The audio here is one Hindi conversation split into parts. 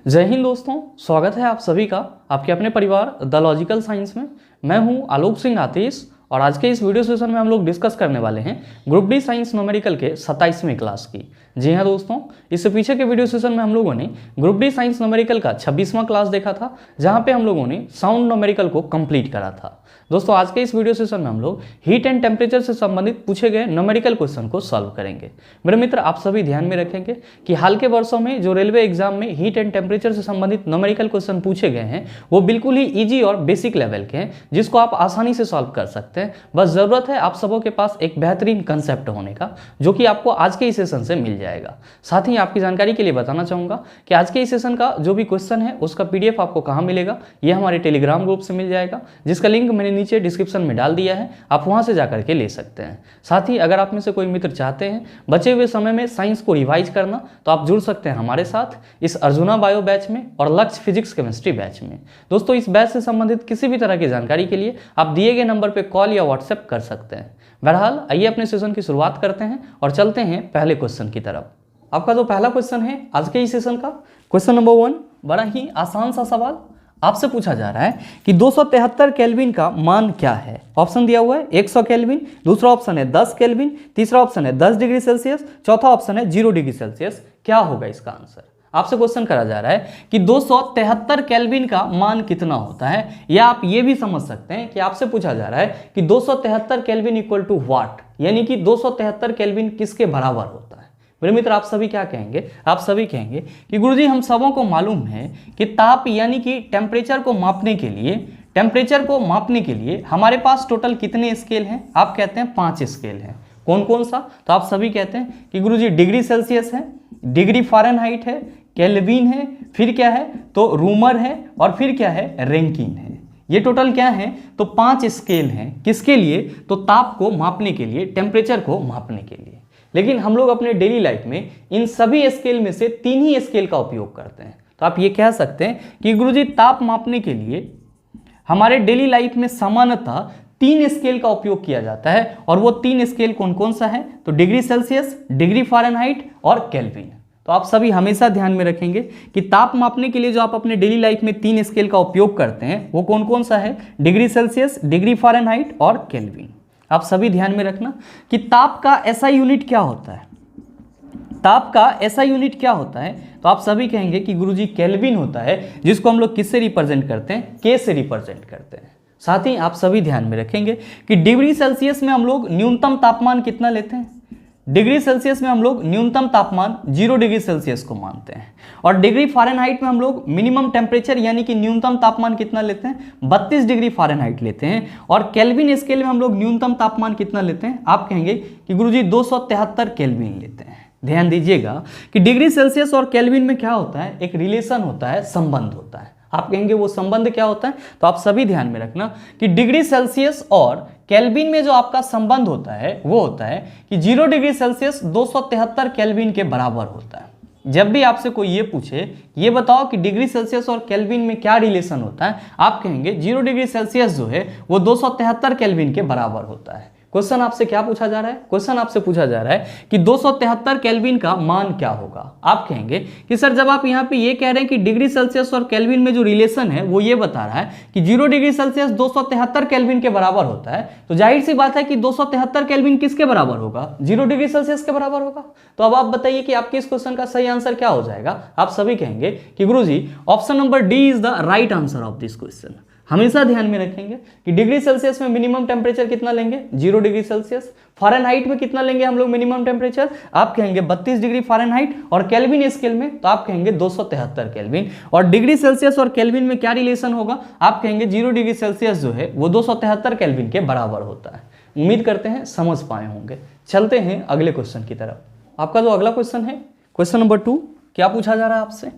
जय हिंद दोस्तों, स्वागत है आप सभी का आपके अपने परिवार द लॉजिकल साइंस में। मैं हूं आलोक सिंह आतिश और आज के इस वीडियो सेशन में हम लोग डिस्कस करने वाले हैं ग्रुप डी साइंस न्यूमेरिकल के 27वें क्लास की। जी हां दोस्तों, इससे पीछे के वीडियो सेशन में हम लोगों ने ग्रुप डी साइंस न्यूमेरिकल का 26वां क्लास देखा था, जहां पे हम लोगों ने साउंड न्यूमेरिकल को कंप्लीट करा था। दोस्तों आज के इस वीडियो सेशन में हम लोग हीट एंड टेम्परेचर से संबंधित पूछे गए न्यूमेरिकल क्वेश्चन को सॉल्व करेंगे। मेरे मित्र, आप सभी ध्यान में रखेंगे कि हाल के वर्षों में जो रेलवे एग्जाम में हीट एंड टेम्परेचर से संबंधित न्यूमेरिकल क्वेश्चन पूछे गए हैं वो बिल्कुल ही इजी और बेसिक लेवल के हैं, जिसको आप आसानी से सॉल्व कर सकते हैं। बस जरूरत है आप सबों के पास एक बेहतरीन कंसेप्ट होने का, जो कि आपको आज के इस सेशन से मिल जाएगा। साथ ही आपकी जानकारी के लिए बताना चाहूंगा कि आज के इस सेशन का जो भी क्वेश्चन है उसका PDF आपको कहाँ मिलेगा, ये हमारे टेलीग्राम ग्रुप से मिल जाएगा, जिसका लिंक मैंने नीचे डिस्क्रिप्शन में डाल दिया है। आप वहां से जाकर के ले सकते हैं। साथ ही अगर आप में से कोई मित्र चाहते हैं बचे हुए समय में साइंस को रिवाइज करना, तो आप जुड़ सकते हैं हमारे साथ इस अर्जुना बायो बैच में और लक्ष्य फिजिक्स केमिस्ट्री बैच में। दोस्तों इस बैच से संबंधित किसी भी तरह की जानकारी के लिए आप दिए गए नंबर पर कॉल या व्हाट्सएप कर सकते हैं। बहरहाल आइए अपने सेशन की शुरुआत करते हैं और चलते हैं पहले क्वेश्चन की तरफ। आपका जो पहला क्वेश्चन है आज के इस सेशन का, क्वेश्चन नंबर 1, बड़ा ही आसान सा सवाल आपसे पूछा जा रहा है कि 273 केल्विन का मान क्या है। ऑप्शन दिया हुआ है 100 केल्विन, दूसरा ऑप्शन है 10 केल्विन, तीसरा ऑप्शन है 10 डिग्री सेल्सियस, चौथा ऑप्शन है 0 डिग्री सेल्सियस। क्या होगा इसका आंसर? आपसे क्वेश्चन करा जा रहा है कि 273 केल्विन का मान कितना होता है, या आप ये भी समझ सकते हैं कि आपसे पूछा जा रहा है कि 273 केल्विन इक्वल टू व्हाट, यानी कि 273 केल्विन किसके बराबर होता है। मेरे मित्र, आप सभी क्या कहेंगे? आप सभी कहेंगे कि गुरुजी हम सबों को मालूम है कि ताप यानी कि टेम्परेचर को मापने के लिए हमारे पास टोटल कितने स्केल हैं? आप कहते हैं 5 स्केल हैं। कौन कौन सा? तो आप सभी कहते हैं कि गुरुजी डिग्री सेल्सियस है, डिग्री फ़ारेनहाइट है, केल्विन है, फिर क्या है तो रूमर है, और फिर क्या है रैंकिन है। ये टोटल क्या है तो 5 स्केल हैं। किसके लिए? तो ताप को मापने के लिए, टेम्परेचर को मापने के लिए। लेकिन हम लोग अपने डेली लाइफ में इन सभी स्केल में से 3 ही स्केल का उपयोग करते हैं। तो आप ये कह सकते हैं कि गुरुजी ताप मापने के लिए हमारे डेली लाइफ में सामान्यतः 3 स्केल का उपयोग किया जाता है, और वो 3 स्केल कौन कौन सा है? तो डिग्री सेल्सियस, डिग्री फ़ारेनहाइट और केल्विन। तो आप सभी हमेशा ध्यान में रखेंगे कि ताप मापने के लिए जो आप अपने डेली लाइफ में 3 स्केल का उपयोग करते हैं वो कौन कौन सा है? डिग्री सेल्सियस, डिग्री फ़ारेनहाइट और केल्विन। आप सभी ध्यान में रखना कि ताप का SI यूनिट क्या होता है। ताप का SI यूनिट क्या होता है? तो आप सभी कहेंगे कि गुरुजी केल्विन होता है, जिसको हम लोग किससे रिप्रेजेंट करते हैं? K से रिप्रेजेंट करते हैं। साथ ही आप सभी ध्यान में रखेंगे कि डिग्री सेल्सियस में हम लोग न्यूनतम तापमान कितना लेते हैं? डिग्री सेल्सियस में हम लोग न्यूनतम तापमान 0 डिग्री सेल्सियस को मानते हैं, और डिग्री फ़ारेनहाइट में हम लोग मिनिमम टेम्परेचर यानी कि न्यूनतम तापमान कितना लेते हैं? 32 डिग्री फ़ारेनहाइट लेते हैं। और केल्विन स्केल में हम लोग न्यूनतम तापमान कितना लेते हैं? आप कहेंगे कि गुरुजी 273 केल्विन लेते हैं। ध्यान दीजिएगा कि डिग्री सेल्सियस और केल्विन में क्या होता है? एक रिलेशन होता है, संबंध होता है। आप कहेंगे वो संबंध क्या होता है? तो आप सभी ध्यान में रखना कि डिग्री सेल्सियस और केल्विन में जो आपका संबंध होता है वो होता है कि 0 डिग्री सेल्सियस 273 केल्विन के बराबर होता है। जब भी आपसे कोई ये पूछे ये बताओ कि डिग्री सेल्सियस और केल्विन में क्या रिलेशन होता है, आप कहेंगे 0 डिग्री सेल्सियस जो है वो 273 केल्विन के बराबर होता है। क्वेश्चन आपसे क्या पूछा जा रहा है? क्वेश्चन आपसे पूछा जा रहा है कि 273 केल्विन का मान क्या होगा। आप कहेंगे कि सर जब आप यहाँ पे ये कह रहे हैं कि डिग्री सेल्सियस और केल्विन में जो रिलेशन है वो ये बता रहा है कि 0 डिग्री सेल्सियस 273 केल्विन के बराबर होता है, तो जाहिर सी बात है कि 273 केल्विन किसके बराबर होगा? 0 डिग्री सेल्सियस के बराबर होगा। तो अब आप बताइए कि आपके इस क्वेश्चन का सही आंसर क्या हो जाएगा? आप सभी कहेंगे कि Guruji option number D is the right answer of this question. हमेशा ध्यान में रखेंगे कि डिग्री सेल्सियस में मिनिमम टेम्परेचर कितना लेंगे? 0 डिग्री सेल्सियस। फ़ारेनहाइट में कितना लेंगे हम लोग मिनिमम टेम्परेचर? आप कहेंगे 32 डिग्री फ़ारेनहाइट। और केल्विन स्केल में तो आप कहेंगे 273 केल्विन। और डिग्री सेल्सियस और केल्विन में क्या रिलेशन होगा? आप कहेंगे 0 डिग्री सेल्सियस जो है वो 273 केल्विन के बराबर होता है। उम्मीद करते हैं समझ पाए होंगे। चलते हैं अगले क्वेश्चन की तरफ। आपका जो अगला क्वेश्चन है, क्वेश्चन नंबर 2, क्या पूछा जा रहा है आपसे?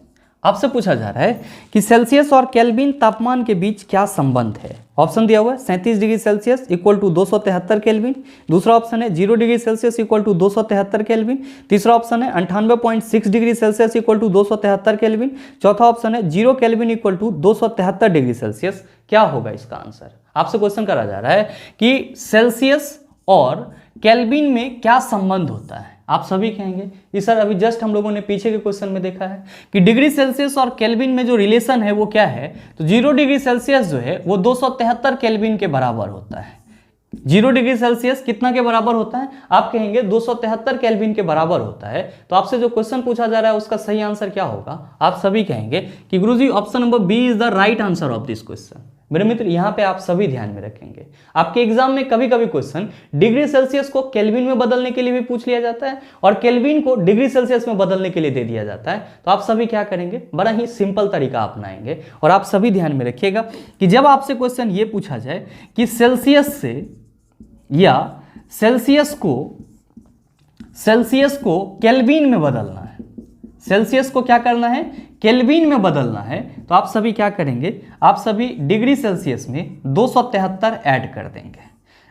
आपसे पूछा जा रहा है कि सेल्सियस और केल्विन तापमान के बीच क्या संबंध है। ऑप्शन दिया हुआ है 37 degree Celsius equal to 273 kelvin, दूसरा ऑप्शन है 0 degree Celsius equal to 273 kelvin, तीसरा ऑप्शन है 98.6 degree Celsius equal to 273 kelvin, चौथा ऑप्शन है 0 kelvin equal to 273 degree Celsius. क्या होगा इसका आंसर? आपसे क्वेश्चन करा जा रहा है कि सेल्सियस और केल्विन में क्या संबंध होता है। आप सभी कहेंगे कि सर अभी जस्ट हम लोगों ने पीछे के क्वेश्चन में देखा है कि डिग्री सेल्सियस और केल्विन में जो रिलेशन है वो क्या है, तो 0 डिग्री सेल्सियस जो है वो 273 केल्विन के बराबर होता है। 0 डिग्री सेल्सियस कितना के बराबर होता है, आप कहेंगे 273 केल्विन के बराबर होता है। तो आपसे जो क्वेश्चन पूछा जा रहा है उसका सही आंसर क्या होगा, आप सभी कहेंगे कि Guruji option number B is the right answer of this question. मेरे मित्र यहाँ पे आप सभी ध्यान में रखेंगे, आपके एग्जाम में कभी कभी क्वेश्चन डिग्री सेल्सियस को केल्विन में बदलने के लिए भी पूछ लिया जाता है और केल्विन को डिग्री सेल्सियस में बदलने के लिए दे दिया जाता है। तो आप सभी क्या करेंगे, बड़ा ही सिंपल तरीका अपनाएंगे। और आप सभी ध्यान में रखिएगा कि जब आपसे क्वेश्चन ये पूछा जाए कि सेल्सियस से या सेल्सियस को केल्विन में बदलना है, सेल्सियस को क्या करना है, केल्विन में बदलना है, तो आप सभी क्या करेंगे, आप सभी डिग्री सेल्सियस में 273 ऐड कर देंगे।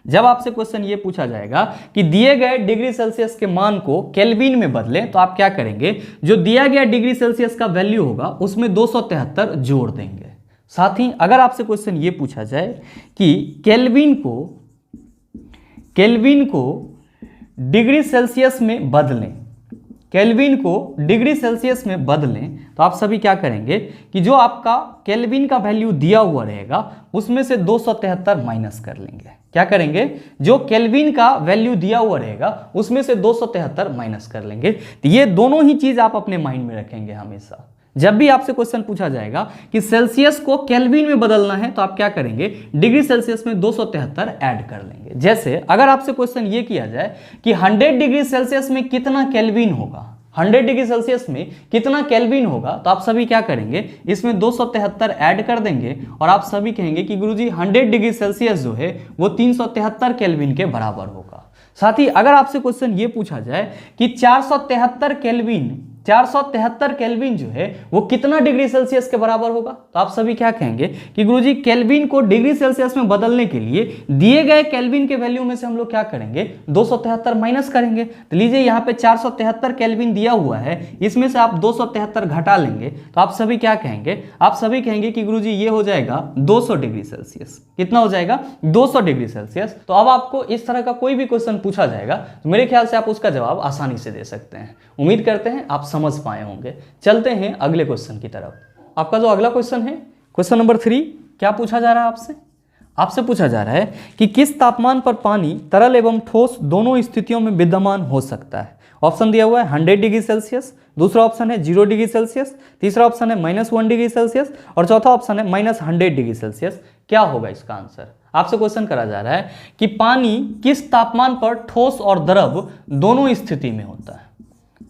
जब आपसे क्वेश्चन ये पूछा जाएगा कि दिए गए डिग्री सेल्सियस के मान को केल्विन में बदलें, तो आप क्या करेंगे, जो दिया गया डिग्री सेल्सियस का वैल्यू होगा उसमें 273 जोड़ देंगे। साथ ही अगर आपसे क्वेश्चन ये पूछा जाए कि केल्विन को डिग्री सेल्सियस में बदलें, केल्विन को डिग्री सेल्सियस में बदलें, तो आप सभी क्या करेंगे कि जो आपका केल्विन का वैल्यू दिया हुआ रहेगा उसमें से 273 माइनस कर लेंगे। क्या करेंगे, जो केल्विन का वैल्यू दिया हुआ रहेगा उसमें से 273 माइनस कर लेंगे। तो ये दोनों ही चीज आप अपने माइंड में रखेंगे हमेशा। जब भी आपसे क्वेश्चन पूछा जाएगा कि सेल्सियस को केल्विन में बदलना है, तो आप क्या करेंगे, डिग्री सेल्सियस में 273 ऐड कर लेंगे। जैसे अगर आपसे क्वेश्चन ये किया जाए कि 100 डिग्री सेल्सियस में कितना केल्विन होगा, 100 डिग्री सेल्सियस में कितना केल्विन होगा, तो आप सभी क्या करेंगे, इसमें 273 ऐड कर देंगे और आप सभी कहेंगे कि गुरुजी 100 डिग्री सेल्सियस जो है वो 373 केल्विन के बराबर होगा। साथ ही अगर आपसे क्वेश्चन ये पूछा जाए कि 473 केल्विन जो है वो कितना डिग्री सेल्सियस के बराबर होगा, तो आप सभी क्या कहेंगे कि गुरुजी केल्विन को डिग्री सेल्सियस में बदलने के लिए दिए गए केल्विन के वैल्यू में से हम लोग क्या करेंगे, 273 माइनस करेंगे। तो लीजिए यहाँ पे 473 केल्विन दिया हुआ है, इसमें से आप 273 घटा लेंगे, तो आप सभी क्या कहेंगे, आप सभी कहेंगे कि गुरुजी ये हो जाएगा 200 डिग्री सेल्सियस। कितना हो जाएगा, 200 डिग्री सेल्सियस। तो अब आपको इस तरह का कोई भी क्वेश्चन पूछा जाएगा तो मेरे ख्याल से आप उसका जवाब आसानी से दे सकते हैं। उम्मीद करते हैं आप समझ पाए होंगे। चलते हैं अगले क्वेश्चन की तरफ। आपका जो अगला क्वेश्चन है, क्वेश्चन नंबर 3, क्या पूछा जा रहा है आपसे पूछा जा रहा है कि किस तापमान पर पानी तरल एवं ठोस दोनों स्थितियों में विद्यमान हो सकता है। ऑप्शन दिया हुआ है 100 डिग्री सेल्सियस, दूसरा ऑप्शन है 0 डिग्री सेल्सियस, तीसरा ऑप्शन है -1 डिग्री सेल्सियस और चौथा ऑप्शन है -100 डिग्री सेल्सियस। क्या होगा इसका आंसर। आपसे क्वेश्चन करा जा रहा है कि पानी किस तापमान पर ठोस और द्रव दोनों स्थिति में होता है।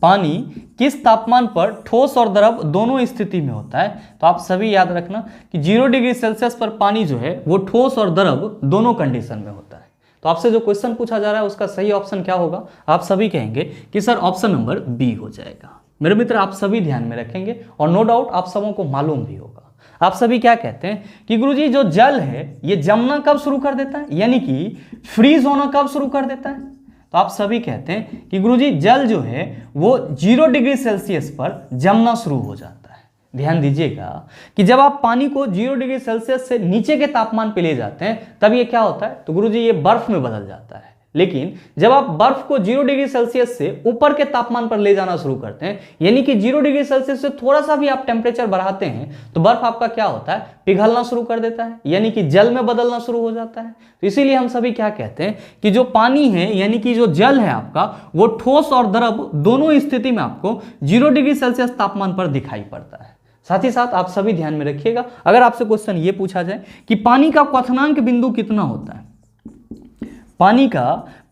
पानी किस तापमान पर ठोस और द्रव दोनों स्थिति में होता है, तो आप सभी याद रखना कि 0 डिग्री सेल्सियस पर पानी जो है वो ठोस और द्रव दोनों कंडीशन में होता है। तो आपसे जो क्वेश्चन पूछा जा रहा है उसका सही ऑप्शन क्या होगा, आप सभी कहेंगे कि सर ऑप्शन नंबर बी हो जाएगा। मेरे मित्र आप सभी ध्यान में रखेंगे और नो डाउट आप सबों को मालूम भी होगा। आप सभी क्या कहते हैं कि गुरुजी जो जल है ये जमना कब शुरू कर देता है, यानी कि फ्रीज होना कब शुरू कर देता है, तो आप सभी कहते हैं कि गुरुजी जल जो है वो 0 डिग्री सेल्सियस पर जमना शुरू हो जाता है। ध्यान दीजिएगा कि जब आप पानी को 0 डिग्री सेल्सियस से नीचे के तापमान पे ले जाते हैं तब ये क्या होता है, तो गुरुजी ये बर्फ में बदल जाता है। लेकिन जब आप बर्फ को 0 डिग्री सेल्सियस से ऊपर के तापमान पर ले जाना शुरू करते हैं, यानी कि 0 डिग्री सेल्सियस से थोड़ा सा भी आप टेम्परेचर बढ़ाते हैं, तो बर्फ आपका क्या होता है, पिघलना शुरू कर देता है, यानी कि जल में बदलना शुरू हो जाता है। तो इसीलिए हम सभी क्या कहते हैं कि जो पानी है यानी कि जो जल है आपका वो ठोस और द्रव दोनों स्थिति में आपको 0 डिग्री सेल्सियस तापमान पर दिखाई पड़ता है। साथ ही साथ आप सभी ध्यान में रखिएगा, अगर आपसे क्वेश्चन ये पूछा जाए कि पानी का क्वथनांक बिंदु कितना होता है, पानी का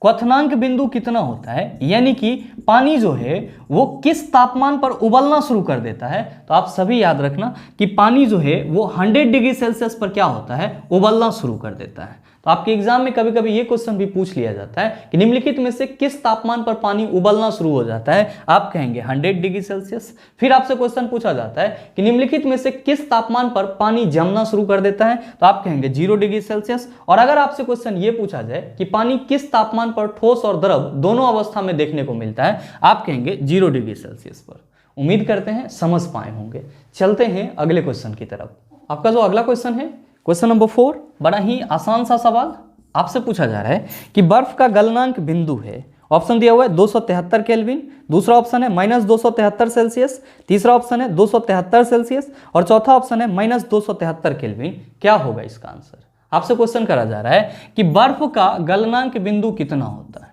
क्वथनांक बिंदु कितना होता है, यानी कि पानी जो है वो किस तापमान पर उबलना शुरू कर देता है, तो आप सभी याद रखना कि पानी जो है वो 100 डिग्री सेल्सियस पर क्या होता है, उबलना शुरू कर देता है। तो आपके एग्जाम में कभी कभी ये क्वेश्चन भी पूछ लिया जाता है कि निम्नलिखित में से किस तापमान पर पानी उबलना शुरू हो जाता है, आप कहेंगे 100 डिग्री सेल्सियस। फिर आपसे क्वेश्चन पूछा जाता है कि निम्नलिखित में से किस तापमान पर पानी जमना शुरू कर देता है, तो आप कहेंगे 0 डिग्री सेल्सियस। और अगर आपसे क्वेश्चन ये पूछा जाए कि पानी किस तापमान पर ठोस और द्रव दोनों अवस्था में देखने को मिलता है, आप कहेंगे 0 डिग्री सेल्सियस पर। उम्मीद करते हैं समझ पाए होंगे। चलते हैं अगले क्वेश्चन की तरफ। आपका जो अगला क्वेश्चन है, क्वेश्चन नंबर 4, बड़ा ही आसान सा सवाल आपसे पूछा जा रहा है कि बर्फ का गलनांक बिंदु है ऑप्शन दिया हुआ है 273 केल्विन, दूसरा ऑप्शन है -273 सेल्सियस, तीसरा ऑप्शन है 273 सेल्सियस और चौथा ऑप्शन है -273 केल्विन। क्या होगा इसका आंसर? आपसे क्वेश्चन करा जा रहा है कि बर्फ का गलनांक बिंदु कितना होता है।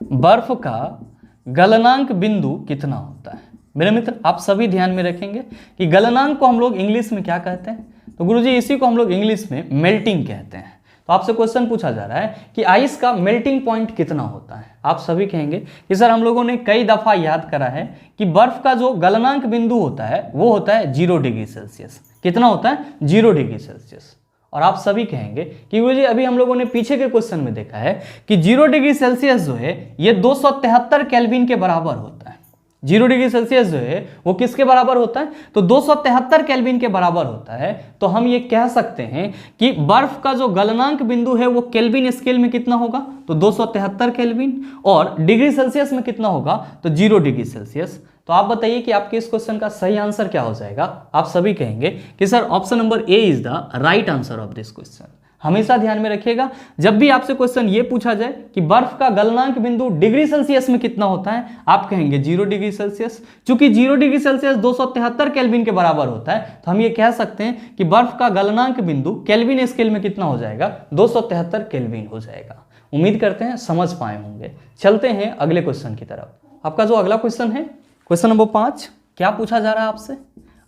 बर्फ का गलनांक बिंदु कितना होता है? मेरे मित्र आप सभी ध्यान में रखेंगे कि गलनांक को हम लोग इंग्लिश में क्या कहते हैं? तो गुरुजी इसी को हम लोग इंग्लिश में मेल्टिंग कहते हैं। तो आपसे क्वेश्चन पूछा जा रहा है कि आइस का मेल्टिंग पॉइंट कितना होता है। आप सभी कहेंगे कि सर हम लोगों ने कई दफा याद करा है कि बर्फ का जो गलनांक बिंदु होता है वो होता है 0 डिग्री सेल्सियस। कितना होता है? 0 डिग्री सेल्सियस। और आप सभी कहेंगे कि गुरुजी अभी हम लोगों ने पीछे के क्वेश्चन में देखा है कि 0 डिग्री सेल्सियस जो है ये 273 केल्विन के बराबर होता है। 0 डिग्री सेल्सियस जो है वो किसके बराबर होता है? तो 273 केल्विन के बराबर होता है। तो हम ये कह सकते हैं कि बर्फ का जो गलनांक बिंदु है वो केल्विन स्केल में कितना होगा? तो 273 केल्विन। और डिग्री सेल्सियस में कितना होगा? तो 0 डिग्री सेल्सियस। तो आप बताइए कि आपके इस क्वेश्चन का सही आंसर क्या हो जाएगा? आप सभी कहेंगे कि sir option number A is the right answer of this question. हमेशा ध्यान में रखिएगा जब भी आपसे क्वेश्चन ये पूछा जाए कि बर्फ का गलनांक बिंदु डिग्री सेल्सियस में कितना होता है, आप कहेंगे 0 डिग्री सेल्सियस। चूंकि 0 डिग्री सेल्सियस 273 केल्विन के बराबर होता है तो हम ये कह सकते हैं कि बर्फ का गलनांक बिंदु केल्विन स्केल में कितना हो जाएगा? 273 केल्विन हो जाएगा। उम्मीद करते हैं समझ पाए होंगे। चलते हैं अगले क्वेश्चन की तरफ। आपका जो अगला क्वेश्चन है क्वेश्चन नंबर 5, क्या पूछा जा रहा है आपसे?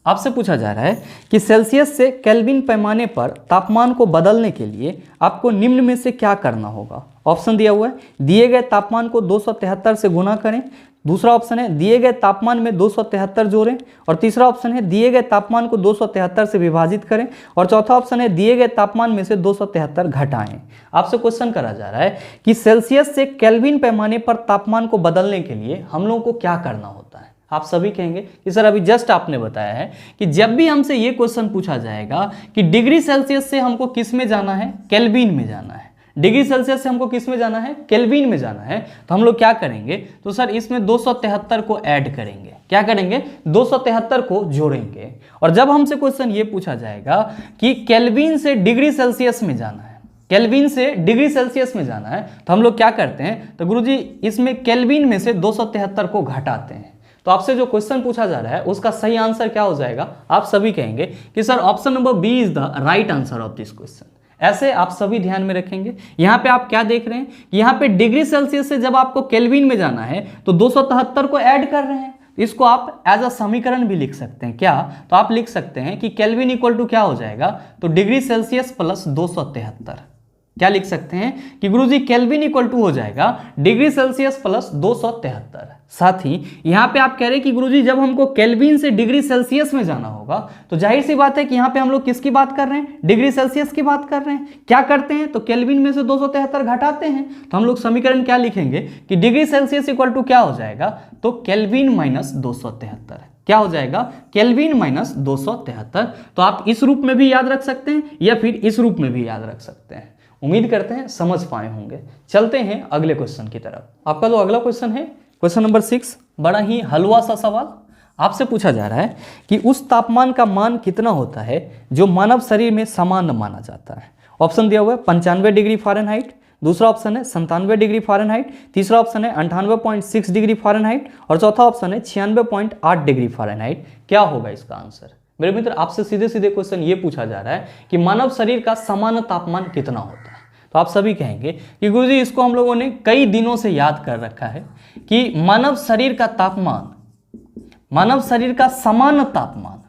आपसे पूछा जा रहा है कि सेल्सियस से केल्विन पैमाने पर तापमान को बदलने के लिए आपको निम्न में से क्या करना होगा। ऑप्शन दिया हुआ है, दिए गए तापमान को 273 से गुना करें, दूसरा ऑप्शन है दिए गए तापमान में 273 जोड़ें, और तीसरा ऑप्शन है दिए गए तापमान को 273 से विभाजित करें, और चौथा ऑप्शन है दिए गए तापमान में से 273 घटाएं। आपसे क्वेश्चन करा जा रहा है कि सेल्सियस से केल्विन पैमाने पर तापमान को बदलने के लिए हम लोगों को क्या करना होता है। आप सभी कहेंगे कि सर अभी जस्ट आपने बताया है कि जब भी हमसे ये क्वेश्चन पूछा जाएगा कि डिग्री सेल्सियस से हमको किस में जाना है? केल्विन में जाना है। डिग्री सेल्सियस से हमको किस में जाना है? केल्विन में जाना है। तो हम लोग क्या करेंगे? तो सर इसमें 273 को ऐड करेंगे। क्या करेंगे? 273 को जोड़ेंगे। और जब हमसे क्वेश्चन ये पूछा जाएगा कि केल्विन से डिग्री सेल्सियस में जाना है, केल्विन से डिग्री सेल्सियस में जाना है, तो हम लोग क्या करते हैं? तो गुरुजी इसमें केल्विन में से 273 को घटाते हैं। तो आपसे जो क्वेश्चन पूछा जा रहा है उसका सही आंसर क्या हो जाएगा? आप सभी कहेंगे कि sir option number B is the right answer of this question. ऐसे आप सभी ध्यान में रखेंगे। यहाँ पे आप क्या देख रहे हैं? यहाँ पे डिग्री सेल्सियस से जब आपको केल्विन में जाना है तो 273 को ऐड कर रहे हैं। इसको आप एज अ समीकरण भी लिख सकते हैं। क्या? तो आप लिख सकते हैं कि केल्विन इक्वल टू क्या हो जाएगा? तो डिग्री सेल्सियस प्लस 273। क्या लिख सकते हैं कि गुरुजी केल्विन इक्वल टू हो जाएगा डिग्री सेल्सियस प्लस 273। साथ ही यहाँ पे आप कह रहे हैं कि गुरुजी जब हमको केल्विन से डिग्री सेल्सियस में जाना होगा तो जाहिर सी बात है कि यहाँ पे हम लोग किसकी बात कर रहे हैं? डिग्री सेल्सियस की बात कर रहे हैं। क्या करते हैं? तो केल्विन में से 273 घटाते हैं। तो हम लोग समीकरण क्या लिखेंगे कि डिग्री सेल्सियस इक्वल टू क्या हो जाएगा? तो केल्विन माइनस 273। क्या हो जाएगा? Kelvin minus 273। तो आप इस रूप में भी याद रख सकते हैं या फिर इस रूप में भी याद रख सकते हैं। उम्मीद करते हैं समझ पाए होंगे। चलते हैं अगले क्वेश्चन की तरफ। आपका जो अगला क्वेश्चन है क्वेश्चन नंबर 6, बड़ा ही हलवा सा सवाल। आपसे पूछा जा रहा है कि उस तापमान का मान कितना होता है जो मानव शरीर में सामान्य माना जाता है। ऑप्शन दिया हुआ है 95 डिग्री फ़ारेनहाइट, दूसरा ऑप्शन है 97 डिग्री फ़ारेनहाइट, तीसरा ऑप्शन है 98.6 डिग्री फ़ारेनहाइट और चौथा ऑप्शन है 96.8 डिग्री फ़ारेनहाइट। क्या होगा इसका आंसर? मेरे मित्र आपसे सीधे सीधे क्वेश्चन ये पूछा जा रहा है कि मानव शरीर का सामान्य तापमान कितना होता है। तो आप सभी कहेंगे कि गुरुजी इसको हम लोगों ने कई दिनों से याद कर रखा है कि मानव शरीर का तापमान, मानव शरीर का सामान्य तापमान,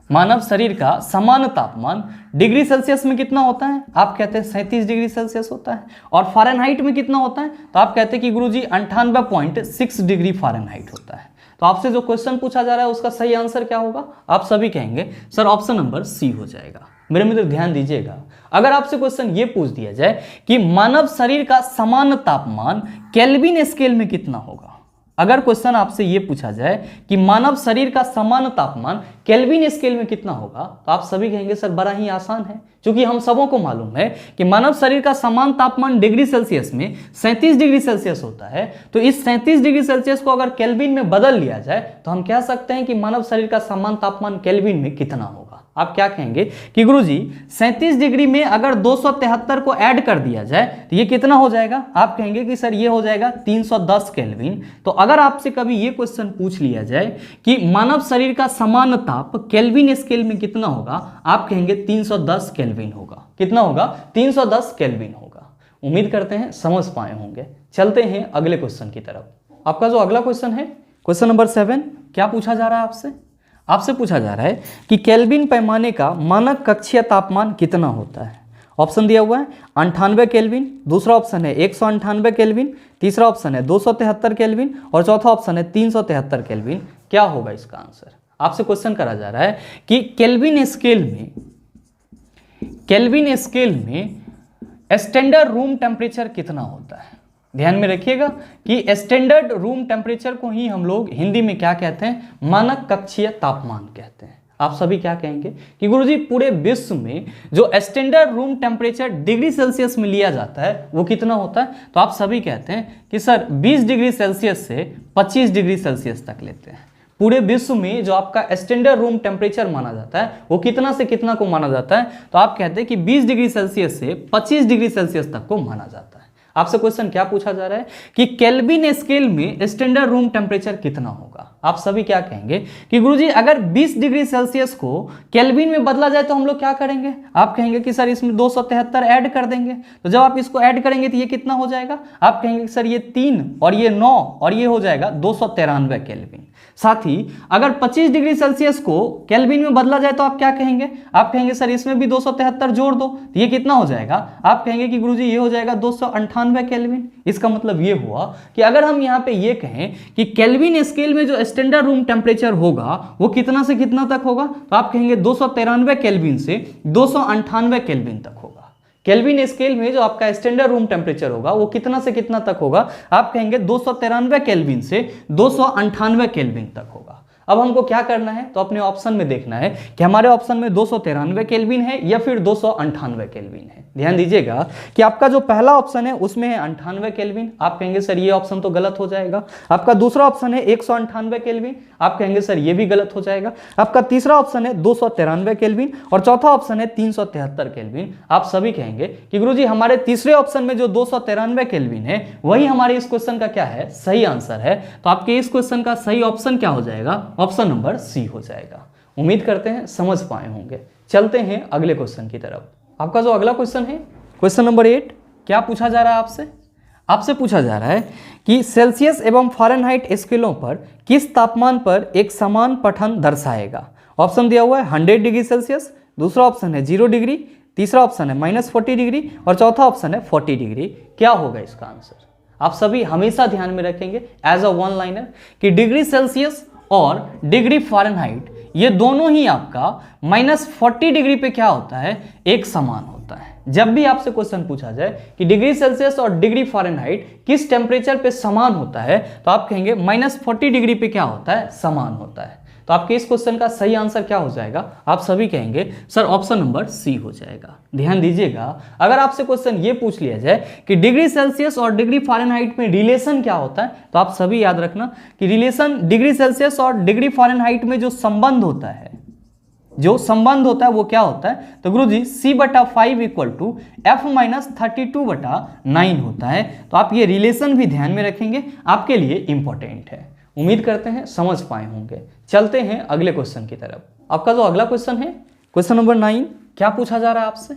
मानव शरीर का सामान्य तापमान डिग्री सेल्सियस में कितना होता है? आप कहते हैं 37 डिग्री सेल्सियस होता है। और फ़ारेनहाइट में कितना होता है? तो आप कहते हैं कि गुरुजी 98.6 डिग्री फ़ारेनहाइट होता है। तो आपसे जो क्वेश्चन पूछा जा रहा है उसका सही आंसर क्या होगा? आप सभी कहेंगे सर ऑप्शन नंबर सी हो जाएगा। मेरे मित्र ध्यान दीजिएगा, अगर आपसे क्वेश्चन ये पूछ दिया जाए कि मानव शरीर का सामान्य तापमान केल्विन स्केल में कितना होगा, अगर क्वेश्चन आपसे ये पूछा जाए कि मानव शरीर का सामान्य तापमान केल्विन स्केल में कितना होगा, तो आप सभी कहेंगे सर बड़ा ही आसान है, क्योंकि हम सबों को मालूम है कि मानव शरीर का समान तापमान डिग्री सेल्सियस में 37 डिग्री सेल्सियस होता है। तो इस 37 डिग्री सेल्सियस को अगर केल्विन में बदल लिया जाए तो हम कह सकते हैं कि मानव शरीर का समान तापमान केल्विन में कितना होगा। आप क्या कहेंगे कि गुरुजी 37 डिग्री में अगर 273 को ऐड कर दिया जाए तो ये कितना हो जाएगा? आप कहेंगे कि सर ये हो जाएगा 310 केल्विन। तो अगर आपसे कभी ये क्वेश्चन पूछ लिया जाए कि मानव शरीर का समान ताप केल्विन स्केल में कितना होगा, आप कहेंगे 310 केल्विन होगा। कितना होगा? 310 केल्विन होगा। उम्मीद करते हैं समझ पाए होंगे। चलते हैं अगले क्वेश्चन की तरफ। आपका जो अगला क्वेश्चन है, क्वेश्चन नंबर 7, क्या पूछा जा रहा है आपसे? आपसे पूछा जा रहा है कि केल्विन पैमाने का मानक कक्षीय तापमान कितना होता है। ऑप्शन दिया हुआ है 98 केल्विन, दूसरा ऑप्शन है 198 केल्विन, तीसरा ऑप्शन है 273 केल्विन और चौथा ऑप्शन है 373 केल्विन। क्या होगा इसका आंसर? आपसे क्वेश्चन करा जा रहा है कि केल्विन स्केल में स्टैंडर्ड रूम टेम्परेचर कितना होता है। ध्यान में रखिएगा कि स्टैंडर्ड रूम टेम्परेचर को ही हम लोग हिंदी में क्या कहते हैं? मानक कक्षीय तापमान कहते हैं। आप सभी क्या कहेंगे कि गुरुजी पूरे विश्व में जो standard room temperature degree Celsius में लिया जाता है वो कितना होता है? तो आप सभी कहते हैं कि सर 20 डिग्री सेल्सियस से 25 डिग्री सेल्सियस तक लेते हैं। पूरे विश्व में जो आपका स्टैंडर्ड रूम टेम्परेचर माना जाता है वो कितना से कितना को माना जाता है? तो आप कहते हैं कि 20 डिग्री सेल्सियस से 25 डिग्री सेल्सियस तक को माना जाता है। आपसे क्वेश्चन क्या पूछा जा रहा है कि केल्विन स्केल में स्टैंडर्ड रूम टेम्परेचर कितना होगा। आप सभी क्या कहेंगे कि गुरुजी अगर 20 डिग्री सेल्सियस को केल्विन में बदला जाए तो हम लोग क्या करेंगे? आप कहेंगे कि सर इसमें 273 ऐड कर देंगे। तो जब आप इसको ऐड करेंगे तो ये कितना हो जाएगा? आप कहेंगे कि सर ये 3 और ये 9 और ये हो जाएगा 293 केल्विन। साथ ही अगर 25 डिग्री सेल्सियस को केल्विन में बदला जाए तो आप क्या कहेंगे? आप कहेंगे सर इसमें भी 273 जोड़ दो तो ये कितना हो जाएगा? आप कहेंगे कि गुरुजी ये हो जाएगा 298 केल्विन। इसका मतलब ये हुआ कि अगर हम यहाँ पे ये कहें कि केल्विन स्केल में जो स्टैंडर्ड रूम टेम्परेचर होगा वो कितना से कितना तक होगा, तो आप कहेंगे 293 केल्विन से 298 केल्विन तक होगा। केल्विन स्केल में जो आपका स्टैंडर्ड रूम टेम्परेचर होगा वो कितना से कितना तक होगा? आप कहेंगे 293 केल्विन से 298 केल्विन तक होगा। अब हमको क्या करना है? तो अपने ऑप्शन में देखना है कि हमारे ऑप्शन में 293 केल्विन है या फिर 298 केल्विन है। ध्यान दीजिएगा कि आपका जो पहला ऑप्शन है उसमें है 98 केल्विन। आप कहेंगे सर ये ऑप्शन तो गलत हो जाएगा। आपका दूसरा ऑप्शन है 198 केल्विन। आप कहेंगे सर ये भी गलत हो जाएगा। आपका तीसरा ऑप्शन है 293 केल्विन और चौथा ऑप्शन है 373 केल्विन। आप सभी कहेंगे कि गुरुजी हमारे तीसरे ऑप्शन में जो 293 केल्विन है वही हमारे इस क्वेश्चन का क्या है? सही आंसर है। तो आपके इस क्वेश्चन का सही ऑप्शन क्या हो जाएगा? ऑप्शन नंबर सी हो जाएगा। उम्मीद करते हैं समझ पाए होंगे। चलते हैं अगले क्वेश्चन की तरफ। आपका जो अगला क्वेश्चन है, क्वेश्चन नंबर 8, क्या पूछा जा रहा है आपसे? आपसे पूछा जा रहा है कि सेल्सियस एवं फ़ारेनहाइट स्केलों पर किस तापमान पर एक समान पठन दर्शाएगा। ऑप्शन दिया हुआ है 100 डिग्री सेल्सियस, दूसरा ऑप्शन है 0 डिग्री, तीसरा ऑप्शन है -40 डिग्री और चौथा ऑप्शन है 40 डिग्री। क्या होगा इसका आंसर? आप सभी हमेशा ध्यान में रखेंगे एज अ वन लाइनर कि डिग्री सेल्सियस और डिग्री फ़ारेनहाइट ये दोनों ही आपका -40 डिग्री पे क्या होता है? एक समान होता है। जब भी आपसे क्वेश्चन पूछा जाए कि डिग्री सेल्सियस और डिग्री फ़ारेनहाइट किस टेम्परेचर पे समान होता है, तो आप कहेंगे -40 डिग्री पे क्या होता है? समान होता है। तो आपके इस क्वेश्चन का सही आंसर क्या हो जाएगा? आप सभी कहेंगे सर ऑप्शन नंबर सी हो जाएगा। ध्यान दीजिएगा, अगर आपसे क्वेश्चन ये पूछ लिया जाए कि डिग्री सेल्सियस और डिग्री फ़ारेनहाइट में रिलेशन क्या होता है, तो आप सभी याद रखना कि रिलेशन डिग्री सेल्सियस और डिग्री फ़ारेनहाइट में जो संबंध होता है वो क्या होता है? तो गुरुजी C/5 = F-32/9 होता है। तो आप ये रिलेशन भी ध्यान में रखेंगे, आपके लिए इंपॉर्टेंट है। उम्मीद करते हैं समझ पाए होंगे। चलते हैं अगले क्वेश्चन की तरफ। आपका जो अगला क्वेश्चन है, क्वेश्चन नंबर 9, क्या पूछा जा रहा है आपसे?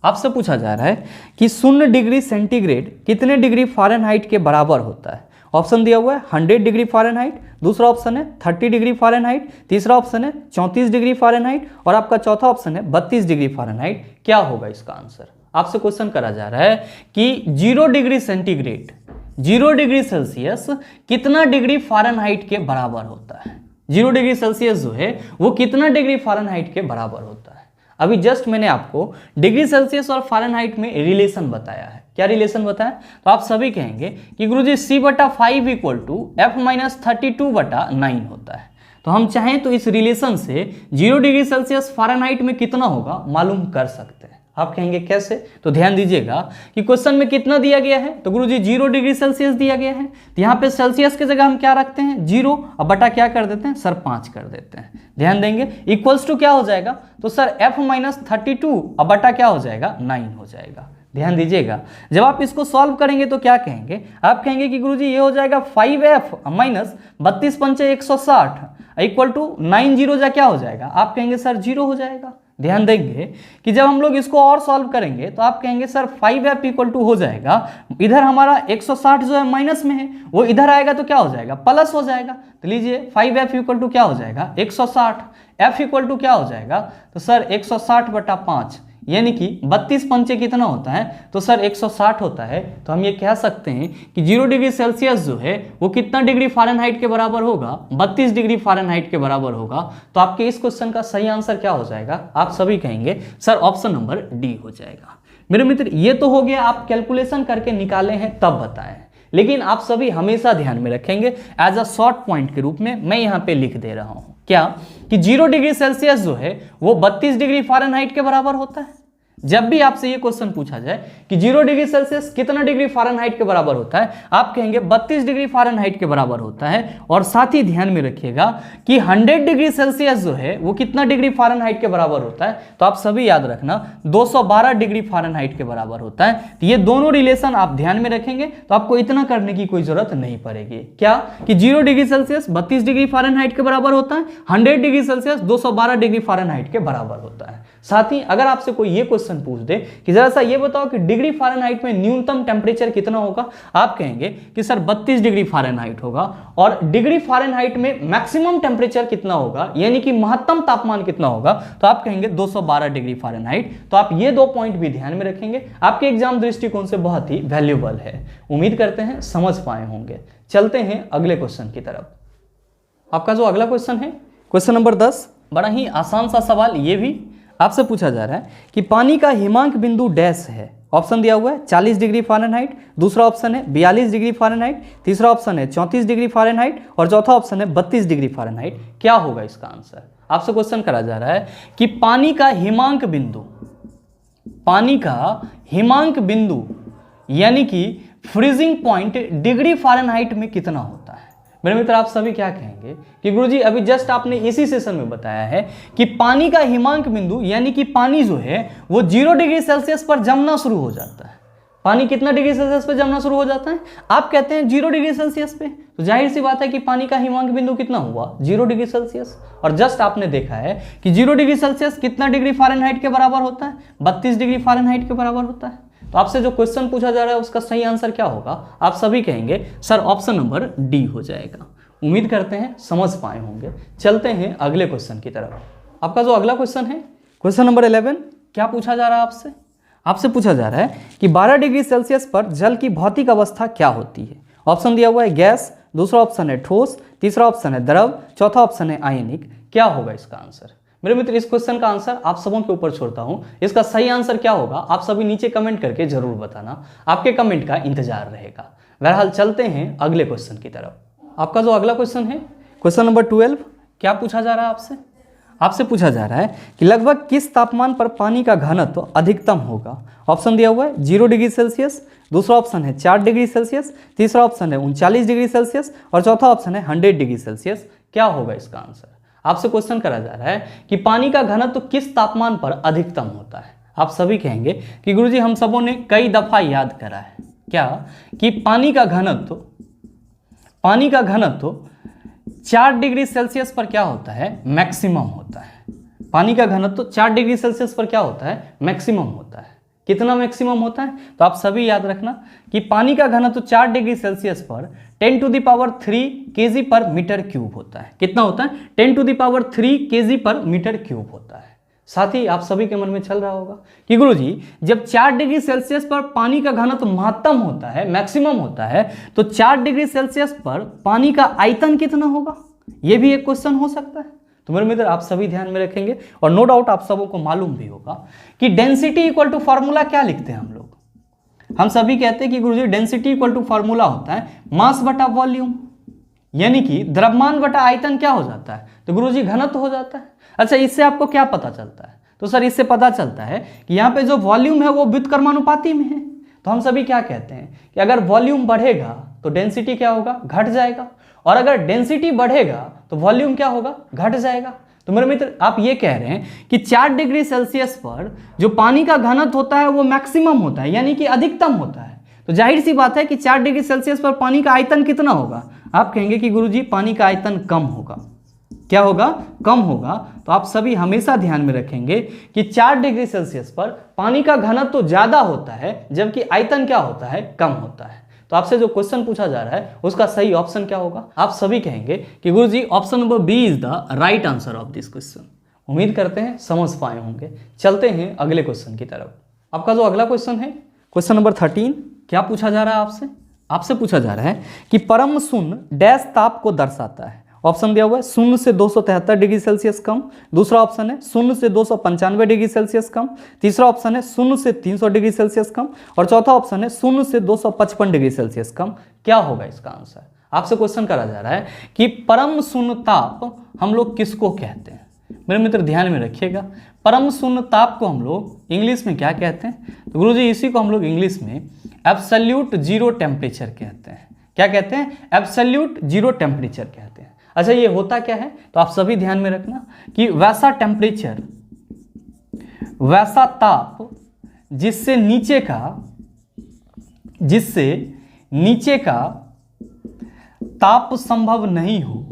आपसे पूछा जा रहा है कि 0 डिग्री सेंटीग्रेड कितने डिग्री फ़ारेनहाइट के बराबर होता है। ऑप्शन दिया हुआ है 100 डिग्री फ़ारेनहाइट, दूसरा ऑप्शन है 30 डिग्री फ़ारेनहाइट, तीसरा ऑप्शन है 34 डिग्री फ़ारेनहाइट और आपका चौथा ऑप्शन है 32 डिग्री फ़ारेनहाइट। क्या होगा इसका आंसर? आपसे क्वेश्चन करा जा रहा है कि 0 डिग्री सेंटीग्रेड 0 डिग्री सेल्सियस कितना डिग्री फ़ारेनहाइट के बराबर होता है। 0 डिग्री सेल्सियस जो है वो कितना डिग्री फ़ारेनहाइट के बराबर होता है। अभी जस्ट मैंने आपको डिग्री सेल्सियस और फ़ारेनहाइट में रिलेशन बताया है। क्या रिलेशन बताया? तो आप सभी कहेंगे कि गुरुजी C/5 = F-32/9 होता है। तो हम चाहें तो इस रिलेशन से 0 डिग्री सेल्सियस फ़ारेनहाइट में कितना होगा मालूम कर सकते हैं। आप कहेंगे कैसे? तो ध्यान दीजिएगा कि क्वेश्चन में कितना दिया गया है, तो गुरुजी 0 डिग्री सेल्सियस दिया गया है, तो यहाँ पे सेल्सियस की जगह हम क्या रखते हैं 0 और बटा क्या कर देते हैं सर 5 कर देते हैं। ध्यान देंगे इक्वल्स टू क्या हो जाएगा, तो सर F-32 और बटा क्या हो जाएगा 9 हो जाएगा। ध्यान दीजिएगा जब आप इसको सॉल्व करेंगे तो क्या कहेंगे, आप कहेंगे कि गुरुजी ये हो जाएगा 5F माइनस 32 पंचे 160 इक्वल टू 9 जीरो जा क्या हो जाएगा, आप कहेंगे सर 0 हो जाएगा। ध्यान देंगे कि जब हम लोग इसको और सॉल्व करेंगे तो आप कहेंगे सर 5F इक्वल टू हो जाएगा, इधर हमारा 160 जो है माइनस में है वो इधर आएगा तो क्या हो जाएगा प्लस हो जाएगा। तो लीजिए 5F इक्वल टू क्या हो जाएगा 160, F इक्वल टू क्या हो जाएगा, तो सर 160 बटा 5 यानी कि 32 पंचे कितना होता है, तो सर 160 होता है। तो हम ये कह सकते हैं कि 0 डिग्री सेल्सियस जो है वो कितना डिग्री फ़ारेनहाइट के बराबर होगा, 32 डिग्री फ़ारेनहाइट के बराबर होगा। तो आपके इस क्वेश्चन का सही आंसर क्या हो जाएगा, आप सभी कहेंगे सर ऑप्शन नंबर डी हो जाएगा। मेरे मित्र ये तो हो गया आप कैलकुलेशन करके निकाले हैं तब बताएं, लेकिन आप सभी हमेशा ध्यान में रखेंगे एज अ शॉर्ट पॉइंट के रूप में मैं यहाँ पे लिख दे रहा हूँ क्या कि 0 डिग्री सेल्सियस जो है वो 32 डिग्री फ़ारेनहाइट के बराबर होता है। जब भी आपसे ये क्वेश्चन पूछा जाए कि 0 डिग्री सेल्सियस कितना डिग्री फ़ारेनहाइट के बराबर होता है, आप कहेंगे 32 डिग्री फ़ारेनहाइट के बराबर होता है। और साथ ही ध्यान में रखिएगा कि 100 डिग्री सेल्सियस जो है वो कितना डिग्री फ़ारेनहाइट के बराबर होता है, तो आप सभी याद रखना 212 डिग्री फ़ारेनहाइट के बराबर होता है। तो ये दोनों रिलेशन आप ध्यान में रखेंगे तो आपको इतना करने की कोई जरूरत नहीं पड़ेगी क्या कि 0 डिग्री सेल्सियस 32 डिग्री फ़ारेनहाइट के बराबर होता है, 100 डिग्री सेल्सियस 212 डिग्री फ़ारेनहाइट के बराबर होता है। साथ ही अगर आपसे कोई ये क्वेश्चन पूछ दे कि जरा सा ये बताओ कि डिग्री फ़ारेनहाइट में न्यूनतम टेम्परेचर कितना होगा, आप कहेंगे कि सर 32 डिग्री फ़ारेनहाइट होगा। और डिग्री फ़ारेनहाइट में मैक्सिमम टेम्परेचर कितना होगा यानी कि महत्तम तापमान कितना होगा, तो आप कहेंगे 212 डिग्री फ़ारेनहाइट। तो आप ये दो पॉइंट भी ध्यान में रखेंगे, आपके एग्जाम दृष्टिकोण से बहुत ही वैल्यूबल है। उम्मीद करते हैं समझ पाए होंगे। चलते हैं अगले क्वेश्चन की तरफ। आपका जो अगला क्वेश्चन है क्वेश्चन नंबर 10, बड़ा ही आसान सा सवाल ये भी आपसे पूछा जा रहा है कि पानी का हिमांक बिंदु डैश है। ऑप्शन दिया हुआ है 40 डिग्री फ़ारेनहाइट, दूसरा ऑप्शन है 42 डिग्री फ़ारेनहाइट, तीसरा ऑप्शन है 34 डिग्री फ़ारेनहाइट और चौथा ऑप्शन है 32 डिग्री फ़ारेनहाइट। क्या होगा इसका आंसर? आपसे क्वेश्चन करा जा रहा है कि पानी का हिमांक बिंदु यानी कि फ्रीजिंग पॉइंट डिग्री फ़ारेनहाइट में कितना होता है। मेरे मित्र आप सभी क्या कहेंगे कि गुरुजी अभी जस्ट आपने इसी सेशन में बताया है कि पानी का हिमांक बिंदु यानी कि पानी जो है वो 0 डिग्री सेल्सियस पर जमना शुरू हो जाता है। पानी कितना डिग्री सेल्सियस पर जमना शुरू हो जाता है, आप कहते हैं 0 डिग्री सेल्सियस पे, तो जाहिर सी बात है कि पानी का हिमांक बिंदु कितना हुआ 0 डिग्री सेल्सियस। और जस्ट आपने देखा है कि 0 डिग्री सेल्सियस कितना डिग्री फ़ारेनहाइट के बराबर होता है, 32 डिग्री फ़ारेनहाइट के बराबर होता है। तो आपसे जो क्वेश्चन पूछा जा रहा है उसका सही आंसर क्या होगा, आप सभी कहेंगे सर ऑप्शन नंबर डी हो जाएगा। उम्मीद करते हैं समझ पाए होंगे। चलते हैं अगले क्वेश्चन की तरफ। आपका जो अगला क्वेश्चन है क्वेश्चन नंबर 11, क्या पूछा जा रहा है आपसे? आपसे पूछा जा रहा है कि 12 डिग्री सेल्सियस पर जल की भौतिक अवस्था क्या होती है। ऑप्शन दिया हुआ है गैस, दूसरा ऑप्शन है ठोस, तीसरा ऑप्शन है द्रव, चौथा ऑप्शन है आयनिक। क्या होगा इसका आंसर? मेरे मित्र इस क्वेश्चन का आंसर आप सबों के ऊपर छोड़ता हूं, इसका सही आंसर क्या होगा आप सभी नीचे कमेंट करके जरूर बताना, आपके कमेंट का इंतजार रहेगा। बहरहाल चलते हैं अगले क्वेश्चन की तरफ। आपका जो अगला क्वेश्चन है क्वेश्चन नंबर 12, क्या पूछा जा रहा है आपसे? आपसे पूछा जा रहा है कि लगभग किस तापमान पर पानी का घनत्व अधिकतम होगा। ऑप्शन दिया हुआ है 0 डिग्री सेल्सियस, दूसरा ऑप्शन है 4 डिग्री सेल्सियस, तीसरा ऑप्शन है 39 डिग्री सेल्सियस और चौथा ऑप्शन है 100 डिग्री सेल्सियस। क्या होगा इसका आंसर? आपसे क्वेश्चन करा जा रहा है कि पानी का घनत्व किस तापमान पर अधिकतम होता है। आप सभी कहेंगे कि गुरुजी हम सबों ने कई दफा याद करा है क्या कि पानी का घनत्व 4 डिग्री सेल्सियस पर क्या होता है, मैक्सिमम होता है। पानी का घनत्व 4 डिग्री सेल्सियस पर क्या होता है, मैक्सिमम होता है। कितना मैक्सिमम होता है, तो आप सभी याद रखना कि पानी का घनत्व 4 डिग्री सेल्सियस पर 10⁻³ kg पर मीटर क्यूब होता है। कितना होता है, 10⁻³ kg पर मीटर क्यूब होता है। साथ ही आप सभी के मन में चल रहा होगा कि गुरुजी जब 4 डिग्री सेल्सियस पर पानी का घनत्व महत्तम होता है, मैक्सिमम होता है, तो 4 डिग्री सेल्सियस पर पानी का आयतन कितना होगा, यह भी एक क्वेश्चन हो सकता है। तो मेरे मित्र आप सभी ध्यान में रखेंगे और नो डाउट आप सबों को मालूम भी होगा कि डेंसिटी इक्वल टू फार्मूला क्या लिखते हैं हम लोग। हम सभी कहते हैं कि गुरुजी डेंसिटी इक्वल टू फार्मूला होता है मास बटा वॉल्यूम, यानी कि द्रव्यमान बटा आयतन क्या हो जाता है, तो गुरुजी घनत्व हो जाता है। अच्छा, इससे आपको क्या पता चलता है, तो तो सर इससे पता चलता है कि यहाँ पे जो वॉल्यूम है वो व्युत्क्रमानुपाती में है। तो हम सभी क्या कहते हैं कि अगर वॉल्यूम बढ़ेगा तो डेंसिटी क्या होगा, घट जाएगा, और अगर डेंसिटी बढ़ेगा तो वॉल्यूम क्या होगा, घट जाएगा। तो मेरे मित्र आप ये कह रहे हैं कि 4 डिग्री सेल्सियस पर जो पानी का घनत्व होता है वो मैक्सिमम होता है, यानी कि अधिकतम होता है। तो जाहिर सी बात है कि 4 डिग्री सेल्सियस पर पानी का आयतन कितना होगा। आप कहेंगे कि गुरुजी पानी का आयतन कम होगा। क्या होगा, कम होगा। तो आप सभी हमेशा ध्यान में रखेंगे कि 4 डिग्री सेल्सियस पर पानी का घनत्व तो ज्यादा होता है, जबकि आयतन क्या होता है, कम होता है। तो आपसे जो क्वेश्चन पूछा जा रहा है उसका सही ऑप्शन क्या होगा। आप सभी कहेंगे कि Guruji option number B is the right answer of this question. उम्मीद करते हैं समझ पाए होंगे। चलते हैं अगले क्वेश्चन की तरफ। आपका जो अगला क्वेश्चन है, क्वेश्चन नंबर 13, क्या पूछा जा रहा है आपसे। आपसे पूछा जा रहा है कि परम शून्य डैश ताप को दर्शाता है। ऑप्शन दिया हुआ है 0 से 273 डिग्री सेल्सियस कम, दूसरा ऑप्शन है 0 से 295 डिग्री सेल्सियस कम, तीसरा ऑप्शन है 0 से 300 डिग्री सेल्सियस कम, और चौथा ऑप्शन है 0 से 255 डिग्री सेल्सियस कम। क्या होगा इसका आंसर। आपसे क्वेश्चन करा जा रहा है कि परम शून्य ताप हम लोग किसको कहते हैं। मेरे मित्र ध्यान में रखिएगा, परम शून्य ताप को हम लोग इंग्लिश में क्या कहते हैं। तो गुरुजी इसी को हम लोग इंग्लिश में एब्सोल्यूट जीरो टेम्परेचर कहते हैं। क्या कहते हैं, एब्सोल्यूट जीरो टेम्परेचर कहते हैं। अच्छा ये होता क्या है, तो आप सभी ध्यान में रखना कि वैसा टेम्परेचर, वैसा ताप जिससे नीचे का ताप संभव नहीं हो,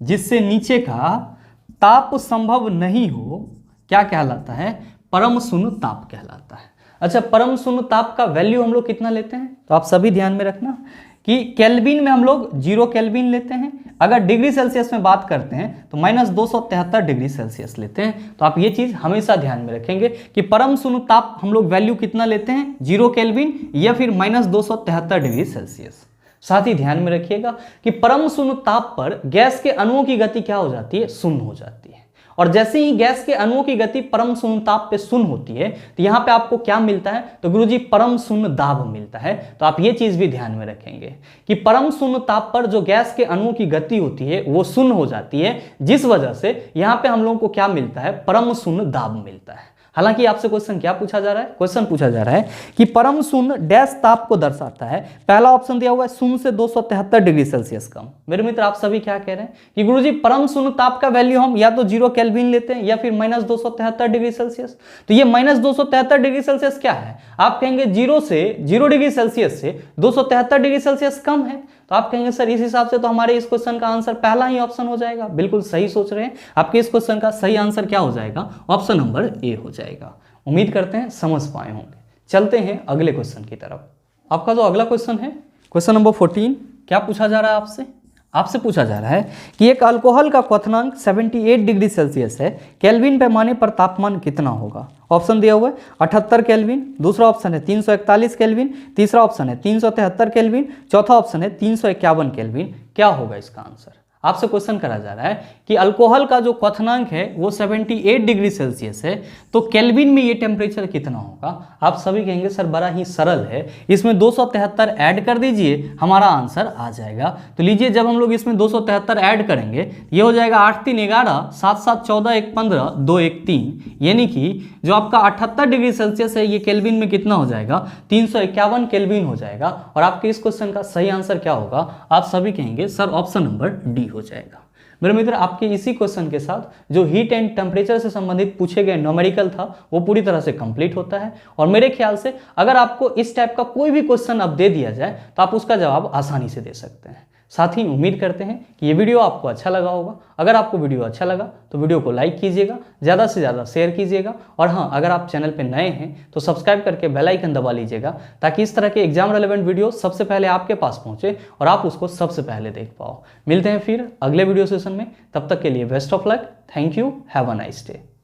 जिससे नीचे का ताप संभव नहीं हो, क्या कहलाता है, परम शून्य ताप कहलाता है। अच्छा परम शून्य ताप का वैल्यू हम लोग कितना लेते हैं, तो आप सभी ध्यान में रखना कि केल्विन में हम लोग 0 केल्विन लेते हैं। अगर डिग्री सेल्सियस में बात करते हैं तो -273 डिग्री सेल्सियस लेते हैं। तो आप ये चीज हमेशा ध्यान में रखेंगे कि परम शून्य ताप हम लोग वैल्यू कितना लेते हैं, 0 केल्विन या फिर -273 डिग्री सेल्सियस। साथ ही ध्यान में रखिएगा कि परम शून्य ताप पर गैस के अणुओं की गति क्या हो जाती है, शून्य हो जाती है। और जैसे ही गैस के अणुओं की गति परम शून्य ताप पे शून्य होती है तो यहाँ पे आपको क्या मिलता है, तो गुरुजी परम शून्य दाब मिलता है। तो आप ये चीज भी ध्यान में रखेंगे कि परम शून्य ताप पर जो गैस के अणुओं की गति होती है वो शून्य हो जाती है, जिस वजह से यहाँ पे हम लोगों को क्या मिलता है, परम शून्य दाब मिलता है। हालांकि आपसे क्वेश्चन क्या पूछा जा रहा है, क्वेश्चन पूछा जा रहा है कि परम शून्य डैश ताप को दर्शाता है। पहला ऑप्शन दिया हुआ है 0 से 273 डिग्री सेल्सियस कम। मेरे मित्र आप सभी क्या कह रहे हैं कि गुरुजी परम शून्य ताप का वैल्यू हम या तो 0 केल्विन लेते हैं या फिर -273 डिग्री सेल्सियस। तो ये -273 डिग्री सेल्सियस क्या है, आप कहेंगे 0 डिग्री सेल्सियस से 273 डिग्री सेल्सियस कम है। तो आप कहेंगे सर इस हिसाब से तो हमारे इस क्वेश्चन का आंसर पहला ही ऑप्शन हो जाएगा। बिल्कुल सही सोच रहे हैं, आपके इस क्वेश्चन का सही आंसर क्या हो जाएगा, ऑप्शन नंबर ए हो जाएगा। उम्मीद करते हैं समझ पाए होंगे। चलते हैं अगले क्वेश्चन की तरफ। आपका जो अगला क्वेश्चन है, क्वेश्चन नंबर 14, क्या पूछा जा रहा है आपसे। आपसे पूछा जा रहा है कि एक अल्कोहल का क्वथनांक 78 डिग्री सेल्सियस है, केल्विन पैमाने पर तापमान कितना होगा। ऑप्शन दिया हुआ है 78 केल्विन, दूसरा ऑप्शन है 341 केल्विन, तीसरा ऑप्शन है 373 केल्विन, चौथा ऑप्शन है 351 केल्विन। क्या होगा इसका आंसर। आपसे क्वेश्चन करा जा रहा है कि अल्कोहल का जो क्वथनांक है वो 78 डिग्री सेल्सियस है, तो केल्विन में ये टेम्परेचर कितना होगा। आप सभी कहेंगे सर बड़ा ही सरल है, इसमें 273 ऐड कर दीजिए, हमारा आंसर आ जाएगा। तो लीजिए जब हम लोग इसमें 273 ऐड करेंगे ये हो जाएगा 8 3 11, 7 7 14, 1 15, 2 1 3, यानी कि जो आपका 78 डिग्री सेल्सियस है ये केल्विन में कितना हो जाएगा, 351 केल्विन हो जाएगा। और आपके इस क्वेश्चन का सही आंसर क्या होगा, आप सभी कहेंगे सर ऑप्शन नंबर डी हो जाएगा। मेरे मित्र आपके इसी क्वेश्चन के साथ जो हीट एंड टेम्परेचर से संबंधित पूछे गए न्यूमेरिकल था वो पूरी तरह से कंप्लीट होता है। और मेरे ख्याल से अगर आपको इस टाइप का कोई भी क्वेश्चन अब दे दिया जाए तो आप उसका जवाब आसानी से दे सकते हैं। साथ ही उम्मीद करते हैं कि ये वीडियो आपको अच्छा लगा होगा। अगर आपको वीडियो अच्छा लगा तो वीडियो को लाइक कीजिएगा, ज़्यादा से ज़्यादा शेयर कीजिएगा, और हाँ अगर आप चैनल पे नए हैं तो सब्सक्राइब करके बेल आइकन दबा लीजिएगा ताकि इस तरह के एग्जाम रेलेवेंट वीडियो सबसे पहले आपके पास पहुंचे और आप उसको सबसे पहले देख पाओ। मिलते हैं फिर अगले वीडियो सेशन में, तब तक के लिए best of luck, thank you, have a nice day.